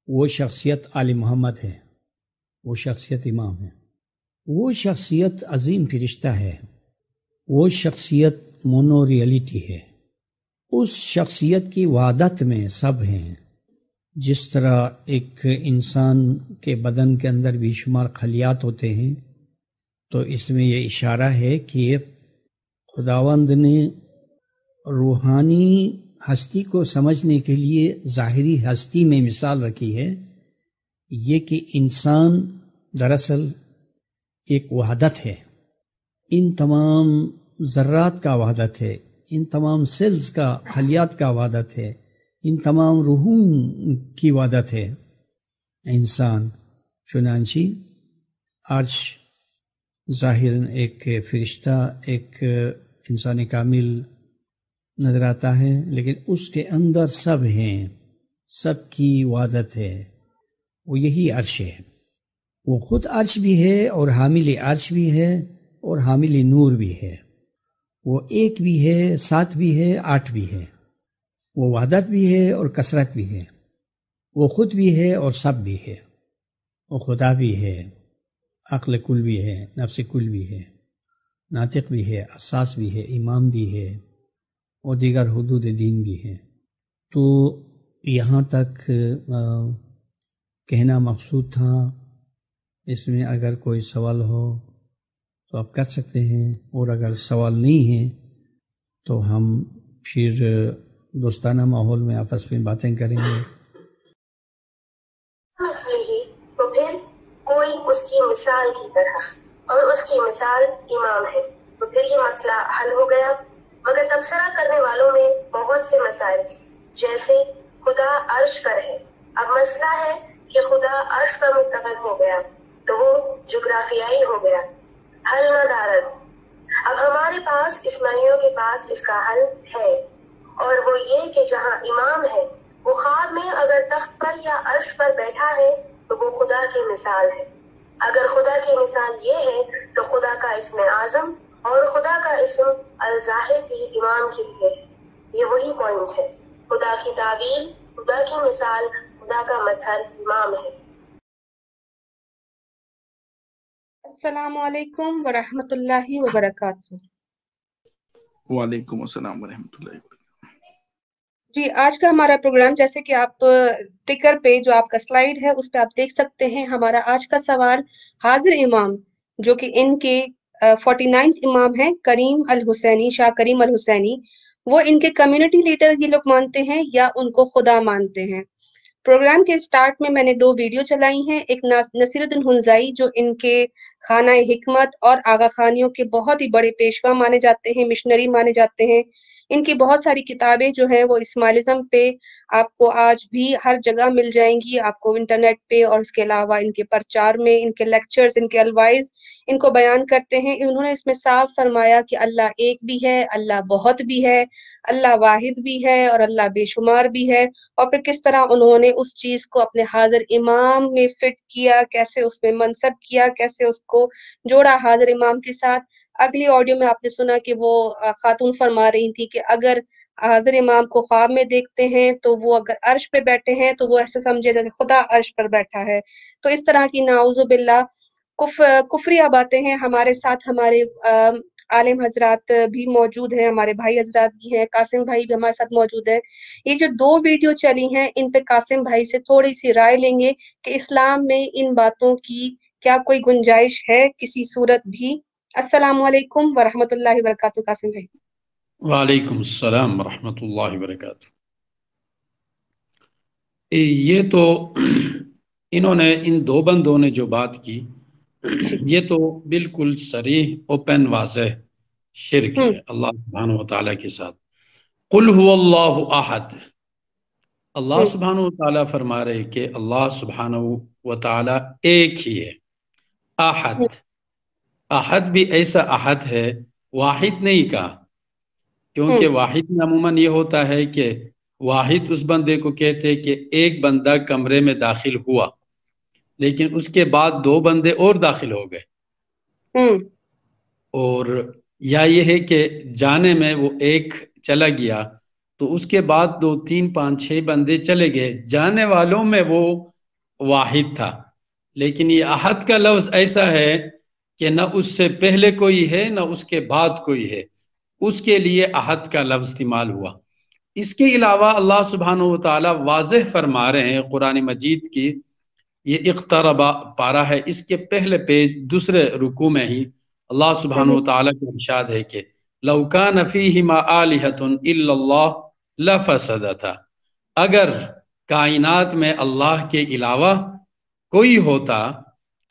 وہ شخصیت آل محمد ہے، وہ شخصیت امام ہے، وہ شخصیت عظیم فرشتہ ہے، وہ شخصیت مونو ریئلٹی ہے۔ اس شخصیت کی وحدت میں سب ہیں۔ جس طرح ایک انسان کے بدن کے اندر بے شمار خلیات ہوتے ہیں، تو اس میں یہ اشارہ ہے کہ خداوند نے روحانی ہستی کو سمجھنے کے لیے ظاہری ہستی میں مثال رکھی ہے، یہ کہ انسان دراصل ایک وحدت ہے، ان تمام ذرات کا وحدت ہے، ان تمام سیلز کا، خلیات کا وحدت ہے، ان تمام روحوں کی وحدت ہے انسان۔ چنانچہ عرش ظاہراً ایک فرشتہ، ایک انسان کامل نظر آتا ہے، لیکن اس کے اندر سب ہیں، سب کی وحدت ہے، وہ یہی عرش ہے۔ وہ خود عرش بھی ہے اور حامل عرش بھی ہے اور حامل نور بھی ہے۔ وہ ایک بھی ہے، سات بھی ہے، آٹھ بھی ہے۔ وہ وحدت بھی ہے اور کثرت بھی ہے۔ وہ خود بھی ہے اور سب بھی ہے۔ وہ خدا بھی ہے، عقل کل بھی ہے، نفس کل بھی ہے، ناطق بھی ہے، اساس بھی ہے، امام بھی ہے اور دیگر حدود دین بھی ہے۔ تو یہاں تک کہنا مقصود تھا۔ اس میں اگر کوئی سوال ہو تو آپ کر سکتے ہیں، اور اگر سوال نہیں ہے تو ہم پھر دوستانہ ماحول میں آپس میں باتیں کریں گے۔ تو پھر کوئی اس کی مثال کی طرح، اور اس کی مثال امام ہے، تو پھر یہ مسئلہ حل ہو گیا۔ مگر تبصرہ کرنے والوں میں بہت سے مسائل، جیسے خدا عرش پر ہے۔ اب مسئلہ ہے کہ خدا عرش پر مستقر ہو گیا تو وہ جغرافیائی ہو گیا، حل نہ دارد۔ اب ہمارے پاس اسماعیلیوں کے پاس اس کا حل ہے، اور وہ یہ کہ جہاں امام ہے وہ خواب میں اگر تخت پر یا عرش پر بیٹھا ہے تو وہ خدا کی مثال ہے۔ اگر خدا کی مثال یہ ہے تو خدا کا اسم اعظم اور خدا کا اسم الظاہر بھی امام کے لیے ہے۔ یہ وہی پوائنٹ ہے، خدا کی تعبیر، خدا کی مثال، خدا کا مظہر امام ہے۔ السلام علیکم ورحمۃ اللہ وبرکاتہ۔ وعلیکم السلام ورحمۃ اللہ وبرکاتہ۔ جی، آج کا ہمارا پروگرام، جیسے کہ آپ ٹکر پہ جو آپ کا سلائیڈ ہے اس پہ آپ دیکھ سکتے ہیں، ہمارا آج کا سوال حاضر امام جو کہ ان کے 49 امام ہیں، کریم الحسینی، شاہ کریم الحسینی، وہ ان کے کمیونٹی لیڈر یہ لوگ مانتے ہیں یا ان کو خدا مانتے ہیں؟ پروگرام کے سٹارٹ میں میں نے 2 ویڈیو چلائی ہیں، ایک نصیر الدین ہنزائی جو ان کے خانہ حکمت اور آغا خانیوں کے بہت ہی بڑے پیشوا مانے جاتے ہیں، مشنری مانے جاتے ہیں۔ ان کی بہت ساری کتابیں جو ہیں وہ اسماعیلزم پہ آپ کو آج بھی ہر جگہ مل جائیں گی، آپ کو انٹرنیٹ پہ، اور اس کے علاوہ ان کے پرچار میں، ان کے لیکچرز، ان کے الوائز ان کو بیان کرتے ہیں۔ انہوں نے اس میں صاف فرمایا کہ اللہ ایک بھی ہے، اللہ بہت بھی ہے، اللہ واحد بھی ہے اور اللہ بے شمار بھی ہے، اور پھر کس طرح انہوں نے اس چیز کو اپنے حاضر امام میں فٹ کیا، کیسے اس میں منصب کیا، کیسے اس کو جوڑا حاضر امام کے ساتھ۔ اگلی آڈیو میں آپ نے سنا کہ وہ خاتون فرما رہی تھی کہ اگر حاضر امام کو خواب میں دیکھتے ہیں تو وہ اگر عرش پہ بیٹھے ہیں تو وہ ایسے سمجھے جیسے خدا عرش پر بیٹھا ہے۔ تو اس طرح کی نعوذ باللہ کفریہ باتیں ہیں۔ ہمارے ساتھ ہمارے عالم حضرات بھی موجود ہیں، ہمارے بھائی حضرات بھی ہیں، قاسم بھائی بھی ہمارے ساتھ موجود ہیں۔ یہ جو 2 ویڈیو چلی ہیں ان پہ قاسم بھائی سے تھوڑی سی رائے لیں گے کہ اسلام میں ان باتوں کی کیا کوئی گنجائش ہے کسی صورت بھی۔ السلام علیکم ورحمۃ اللہ وبرکاتہ۔ قاسم بھائی۔ وعلیکم السلام ورحمۃ اللہ وبرکاتہ۔ یہ تو انہوں نے، ان 2 بندوں نے جو بات کی، یہ تو بالکل صریح، اوپن، واضح شرک ہے اللہ سبحانہ و تعالیٰ کے ساتھ۔ قل هو اللہ احد، اللہ سبحانہ و تعالیٰ فرما رہے کہ اللہ سبحانہ و تعالیٰ ایک ہی ہے، احد۔ احد بھی ایسا احد ہے، واحد نہیں کہا، کیونکہ واحد میں عموماً یہ ہوتا ہے کہ واحد اس بندے کو کہتے کہ ایک بندہ کمرے میں داخل ہوا لیکن اس کے بعد 2 بندے اور داخل ہو گئے، اور یا یہ ہے کہ جانے میں وہ ایک چلا گیا تو اس کے بعد 2 3 5 6 بندے چلے گئے، جانے والوں میں وہ واحد تھا، لیکن یہ احد کا لفظ ایسا ہے کہ نہ اس سے پہلے کوئی ہے نہ اس کے بعد کوئی ہے، اس کے لیے احد کا لفظ استعمال ہوا۔ اس کے علاوہ اللہ سبحانہ و تعالی واضح فرما رہے ہیں قرآن مجید کی، یہ اقترب پارہ ہے، اس کے پہلے پیج دوسرے رکوع میں ہی اللہ سبحانہ و تعالی کا ارشاد ہے کہ لو کان فیہما آلہۃ الا اللہ لفسدتا، اگر کائنات میں اللہ کے علاوہ کوئی ہوتا،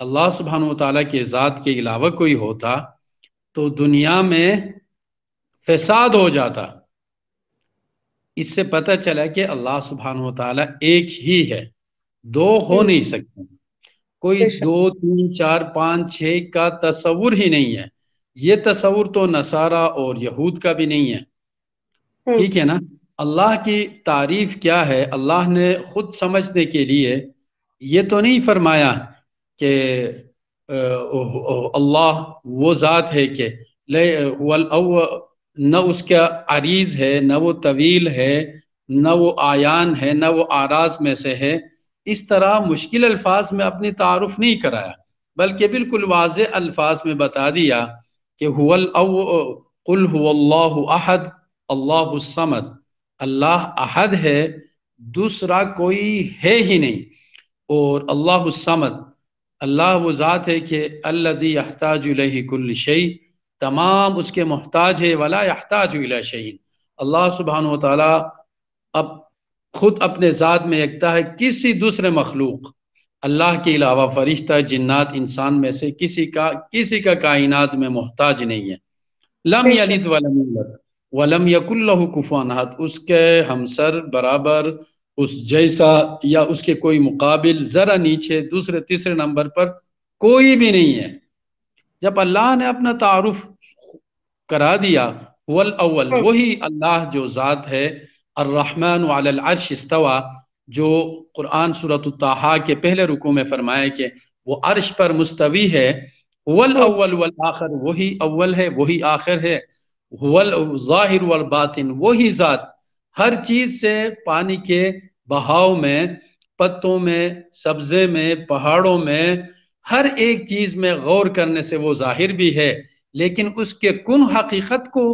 اللہ سبحانہ و تعالیٰ کے ذات کے علاوہ کوئی ہوتا تو دنیا میں فساد ہو جاتا۔ اس سے پتہ چلا کہ اللہ سبحانہ و تعالیٰ ایک ہی ہے، دو ہو نہیں سکتے، کوئی 2 3 4 5 6 کا تصور ہی نہیں ہے۔ یہ تصور تو نصارہ اور یہود کا بھی نہیں ہے، ٹھیک ہے نا۔ اللہ کی تعریف کیا ہے؟ اللہ نے خود سمجھنے کے لیے یہ تو نہیں فرمایا کہ اللہ وہ ذات ہے کہ نہ اس کا عریض ہے، نہ وہ طویل ہے، نہ وہ آیان ہے، نہ وہ آراز میں سے ہے۔ اس طرح مشکل الفاظ میں اپنی تعارف نہیں کرایا، بلکہ بالکل واضح الفاظ میں بتا دیا کہ قل هو اللہ احد اللہ الصمد، اللہ احد ہے، دوسرا کوئی ہے ہی نہیں۔ اور اللہ الصمد، اللہ وہ ذات ہے کہ الذی یحتاج الیہ کل شیء، تمام اس کے محتاج ہے، ولا یحتاج الی شیء، اللہ سبحانہ و تعالی اب خود اپنے ذات میں یکتا ہے، کسی دوسرے مخلوق اللہ کے علاوہ، فرشتہ، جنات، انسان میں سے کسی کا کائنات میں محتاج نہیں ہے۔ لم یلد ولم یولد ولم یکن لہ کفوا احد، اس کے ہمسر، برابر، اس جیسا یا اس کے کوئی مقابل، ذرا نیچے، دوسرے تیسرے نمبر پر کوئی بھی نہیں ہے۔ جب اللہ نے اپنا تعارف کرا دیا، هو الاول، وہی اللہ جو ذات ہے، الرحمن علی العرش استوى، جو قرآن سورۃ الطٰہٰ کے پہلے رکوع میں فرمائے کہ وہ عرش پر مستوی ہے، هو الاول والآخر، وہی اول ہے وہی آخر ہے، هو الظاہر والباطن، وہی ذات ہر چیز سے، پانی کے بہاؤ میں، پتوں میں، سبزے میں، پہاڑوں میں، ہر ایک چیز میں غور کرنے سے وہ ظاہر بھی ہے، لیکن اس کے کن حقیقت کو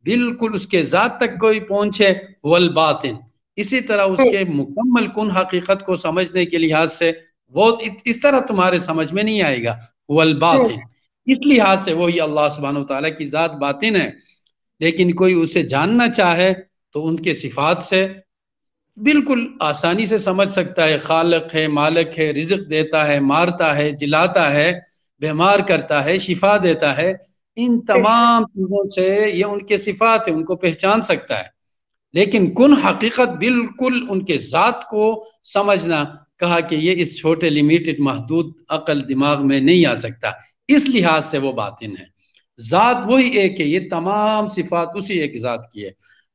بالکل اس کے ذات تک کوئی پہنچے، والباطن، اسی طرح اس کے مکمل کن حقیقت کو سمجھنے کے لحاظ سے وہ اس طرح تمہارے سمجھ میں نہیں آئے گا، والباطن، اس لحاظ سے وہی اللہ سبحانہ وتعالیٰ کی ذات باطن ہے۔ لیکن کوئی اسے جاننا چاہے تو ان کے صفات سے بالکل آسانی سے سمجھ سکتا ہے، خالق ہے، مالک ہے، رزق دیتا ہے، مارتا ہے، جلاتا ہے، بیمار کرتا ہے، شفا دیتا ہے، ان تمام چیزوں سے یہ ان کے صفات ہیں، ان کو پہچان سکتا ہے۔ لیکن کن حقیقت بالکل ان کے ذات کو سمجھنا، کہا کہ یہ اس چھوٹے لیمیٹڈ محدود عقل دماغ میں نہیں آ سکتا، اس لحاظ سے وہ باطن ہے۔ ذات وہی ایک ہے، یہ تمام صفات اسی ایک ذات کی ہے۔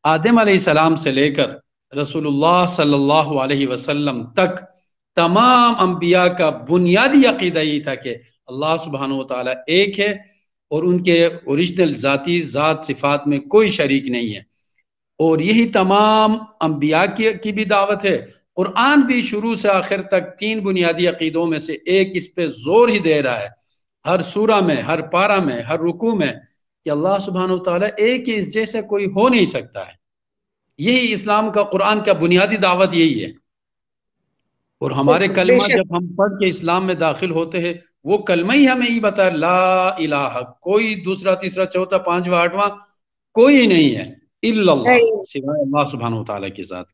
آدم علیہ السلام سے لے کر رسول اللہ صلی اللہ علیہ وسلم تک تمام انبیاء کا بنیادی عقیدہ یہ تھا کہ اللہ سبحانہ و تعالیٰ ایک ہے اور ان کے اوریجنل ذاتی ذات صفات میں کوئی شریک نہیں ہے، اور یہی تمام انبیاء کی بھی دعوت ہے۔ قرآن بھی شروع سے آخر تک 3 بنیادی عقیدوں میں سے ایک اس پہ زور ہی دے رہا ہے، ہر سورہ میں، ہر پارہ میں، ہر رکوع میں، کہ اللہ سبحانہ و تعالیٰ ایک ہی، اس جیسے کوئی ہو نہیں سکتا ہے۔ یہی اسلام کا، قرآن کا بنیادی دعوت یہی ہے۔ اور ہمارے کلمہ جب ہم پڑھ کے اسلام میں داخل ہوتے ہیں، وہ کلمہ ہی ہمیں یہ بتا، لا الہ، کوئی دوسرا تیسرا چوتھا پانچواں آٹھواں کوئی نہیں ہے الا اللہ، سوائے اللہ سبحانہ و تعالیٰ کی ذات۔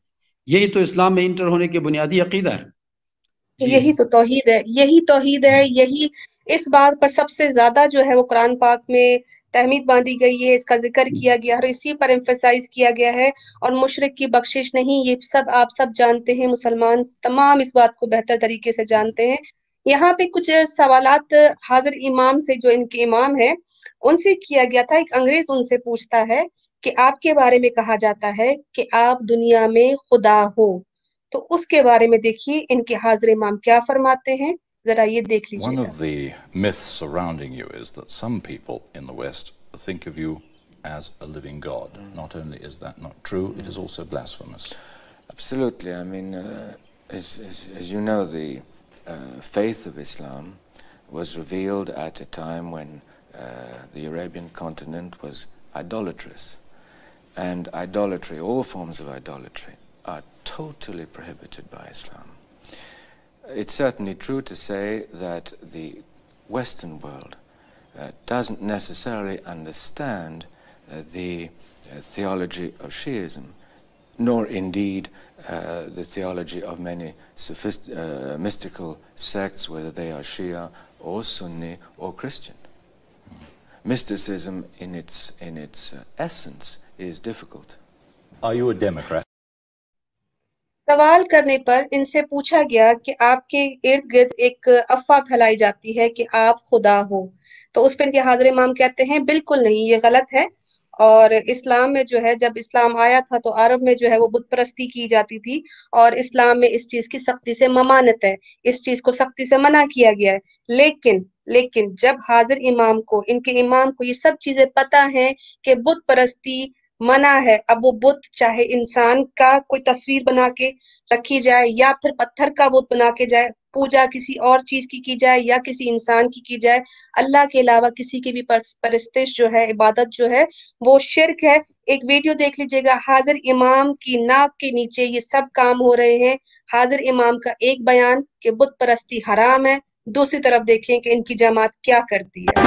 یہی تو اسلام میں انٹر ہونے کے بنیادی عقیدہ ہے۔ یہی تو توحید ہے، یہی توحید ہے، یہی اس بات پر سب سے زیادہ جو ہے وہ قرآن پاک میں تحمید باندھی گئی ہے، اس کا ذکر کیا گیا اور اسی پر ایمفیسائز کیا گیا ہے، اور مشرک کی بخشش نہیں، یہ سب آپ سب جانتے ہیں، مسلمان تمام اس بات کو بہتر طریقے سے جانتے ہیں۔ یہاں پہ کچھ سوالات حاضر امام سے، جو ان کے امام ہیں، ان سے کیا گیا تھا۔ ایک انگریز ان سے پوچھتا ہے کہ آپ کے بارے میں کہا جاتا ہے کہ آپ دنیا میں خدا ہو، تو اس کے بارے میں دیکھیے ان کے حاضر امام کیا فرماتے ہیں، ذرا یہ دیکھ لیجیے۔ One of the myths surrounding you is that some people in the West think of you as a living God. Not only is that not true, it is also blasphemous. Absolutely. I mean, as you know, the faith of Islam was revealed at a time when the Arabian continent was idolatrous. And idolatry, all forms of idolatry, are totally prohibited by Islam. It's certainly true to say that the Western world doesn't necessarily understand the theology of Shiism, nor indeed the theology of many mystical sects, whether they are Shia or Sunni or Christian. Mysticism in its essence is difficult. Are you a Democrat? سوال کرنے پر ان سے پوچھا گیا کہ آپ کے ارد گرد ایک افواہ پھیلائی جاتی ہے کہ آپ خدا ہو، تو اس پہ ان کے حاضر امام کہتے ہیں بالکل نہیں، یہ غلط ہے. اور اسلام میں جو ہے، جب اسلام آیا تھا تو عرب میں جو ہے وہ بت پرستی کی جاتی تھی، اور اسلام میں اس چیز کی سختی سے ممانعت ہے، اس چیز کو سختی سے منع کیا گیا ہے. لیکن جب حاضر امام کو، ان کے امام کو یہ سب چیزیں پتہ ہیں کہ بت پرستی منع ہے، اب وہ بت چاہے انسان کا کوئی تصویر بنا کے رکھی جائے یا پھر پتھر کا بت بنا کے جائے، پوجا کسی اور چیز کی جائے یا کسی انسان کی جائے، اللہ کے علاوہ کسی کی بھی پرستش جو ہے، عبادت جو ہے وہ شرک ہے. ایک ویڈیو دیکھ لیجئے گا، حاضر امام کی ناک کے نیچے یہ سب کام ہو رہے ہیں. حاضر امام کا ایک بیان کہ بت پرستی حرام ہے، دوسری طرف دیکھیں کہ ان کی جماعت کیا کرتی ہے.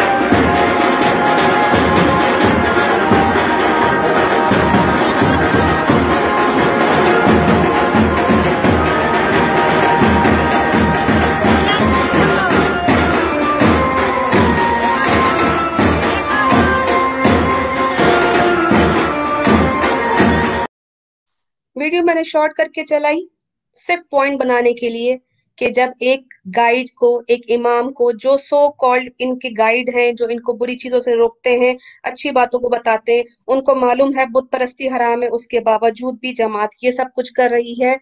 ویڈیو میں نے شارٹ کر کے چلائی صرف پوائنٹ بنانے کے لیے کہ جب ایک گائیڈ کو، ایک امام کو، جو سو کالڈ ان کے گائیڈ ہیں، جو ان کو بری چیزوں سے روکتے ہیں، اچھی باتوں کو بتاتے ہیں، ان کو معلوم ہے بت پرستی حرام ہے، اس کے باوجود بھی جماعت یہ سب کچھ کر رہی ہے.